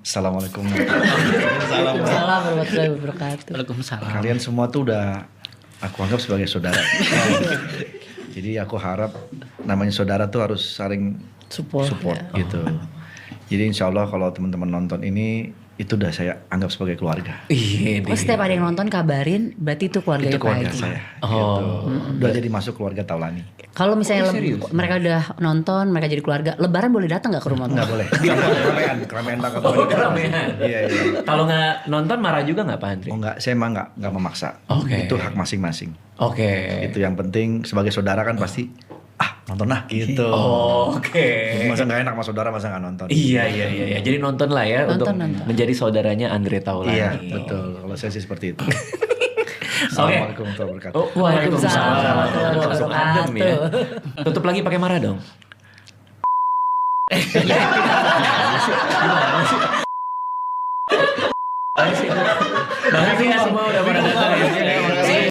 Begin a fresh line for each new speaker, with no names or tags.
Assalamualaikum.
Waalaikumsalam warahmatullahi wabarakatuh.
Waalaikumsalam.
Kalian semua tuh udah aku anggap sebagai saudara. Jadi aku harap namanya saudara tuh harus saling
Support, ya.
gitu. Jadi insya Allah kalau teman-teman nonton ini itu udah saya anggap sebagai keluarga.
Iya.
Oh, setiap ada yang nonton kabarin, berarti itu keluarganya
Itu keluarga
Pak Haji.
saya.
Oh.
Gitu. Udah jadi masuk keluarga Taulani.
Kalau misalnya
serius?
mereka udah nonton, mereka jadi keluarga, Lebaran boleh datang nggak ke rumah?
Nggak boleh. Keramaian banget.
Keramaian.
Iya.
Kalau nggak nonton marah juga nggak Pak Andri?
Oh enggak, saya emang nggak memaksa.
Oke.
Itu hak masing-masing.
Oke.
Itu yang penting sebagai saudara kan pasti nonton lah gitu.
Oke.
Masa nggak enak sama saudara masa nggak nonton.
Iya. Jadi nonton lah ya untuk
Nonton.
menjadi saudaranya Andre Taulani.
Iya betul. Kalau saya sih seperti itu.
Oke.
Assalamualaikum warahmatullahi wabarakatuh.
Oh, Waalaikumsalam.
Waalaikumsalam.
Langsung adem ya. Tutup lagi pakai marah dong. Makasih ya semua udah pada datang ya.